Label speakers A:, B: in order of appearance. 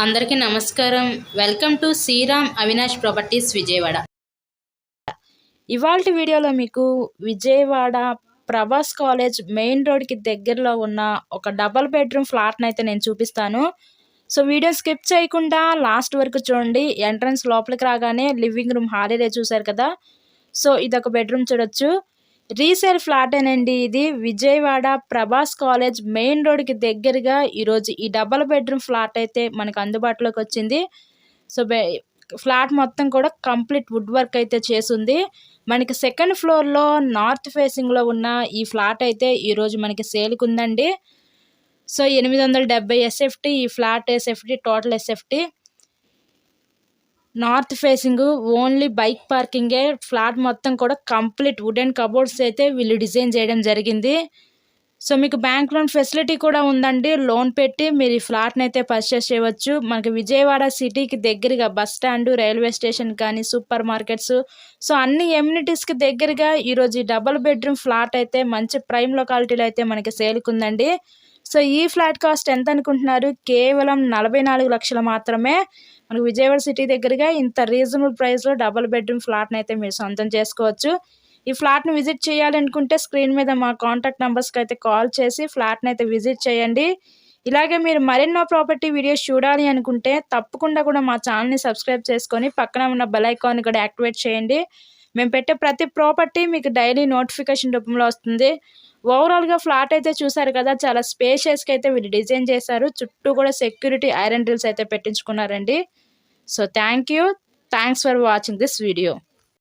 A: అందరికీ నమస్కారం. Welcome to Sriram Avinash properties Vijayawada. ఇవాల్టి వీడియోలో మీకు విజయవాడ ప్రభాస్ కాలేజ్ మెయిన్ రోడ్కి దగ్గరలో ఉన్న ఒక డబల్ బెడ్రూమ్ ఫ్లాట్ని అయితే నేను చూపిస్తాను. సో వీడియో స్కిప్ చేయకుండా లాస్ట్ వరకు చూడండి. ఎంట్రన్స్ లోపలికి రాగానే లివింగ్ రూమ్ హాలీడే చూసారు కదా. సో ఇదొక బెడ్రూమ్ చూడొచ్చు. రీసేల్ ఫ్లాటేనండి ఇది. విజయవాడ ప్రభాస్ కాలేజ్ మెయిన్ రోడ్కి దగ్గరగా ఈరోజు ఈ డబల్ బెడ్రూమ్ ఫ్లాట్ అయితే మనకు అందుబాటులోకి వచ్చింది. సో ఫ్లాట్ మొత్తం కూడా కంప్లీట్ వుడ్ వర్క్ అయితే చేసింది. మనకి సెకండ్ ఫ్లోర్లో నార్త్ ఫేసింగ్లో ఉన్న ఈ ఫ్లాట్ అయితే ఈరోజు మనకి సేల్కి ఉందండి. సో 870 ఎస్ఎఫ్టీ, ఈ flat SFT, total SFT. North facing only bike పార్కింగే. ఫ్లాట్ మొత్తం కూడా కంప్లీట్ వుడెన్ కబోర్డ్స్ అయితే వీళ్ళు డిజైన్ చేయడం జరిగింది. సో మీకు బ్యాంక్ లోన్ ఫెసిలిటీ కూడా ఉందండి. లోన్ పెట్టి మీరు ఈ ఫ్లాట్ని అయితే పర్చేస్ చేయవచ్చు. మనకి విజయవాడ సిటీకి దగ్గరగా బస్ స్టాండ్, రైల్వే స్టేషన్ కానీ సూపర్ మార్కెట్స్, సో అన్ని ఎమ్యూనిటీస్కి దగ్గరగా ఈరోజు ఈ డబల్ బెడ్రూమ్ ఫ్లాట్ అయితే మంచి ప్రైమ్ లొకాలిటీలో అయితే మనకి సేల్కి ఉందండి. సో ఈ ఫ్లాట్ కాస్ట్ ఎంత అనుకుంటున్నారు? కేవలం 44 లక్షలు మాత్రమే. మనకు విజయవాడ సిటీ దగ్గరగా ఇంత రీజనబుల్ ప్రైస్లో డబుల్ బెడ్రూమ్ ఫ్లాట్ని అయితే మీరు సొంతం చేసుకోవచ్చు. ఈ ఫ్లాట్ని విజిట్ చేయాలనుకుంటే స్క్రీన్ మీద మా కాంటాక్ట్ నెంబర్స్కి అయితే కాల్ చేసి ఫ్లాట్ని అయితే విజిట్ చేయండి. ఇలాగే మీరు మరెన్నో ప్రాపర్టీ వీడియోస్ చూడాలి అనుకుంటే తప్పకుండా కూడా మా ఛానల్ని సబ్స్క్రైబ్ చేసుకొని పక్కన ఉన్న బెల్ ఐకాన్ని కూడా యాక్టివేట్ చేయండి. మేము పెట్టే ప్రతి ప్రాపర్టీ మీకు డైలీ నోటిఫికేషన్ రూపంలో వస్తుంది. ఓవరాల్గా ఫ్లాట్ అయితే చూసారు కదా, చాలా స్పేషియస్గా అయితే వీళ్ళు డిజైన్ చేశారు. చుట్టూ కూడా సెక్యూరిటీ ఐరన్ డ్రిల్స్ అయితే పెట్టించుకున్నారండి. So thanks for watching this video.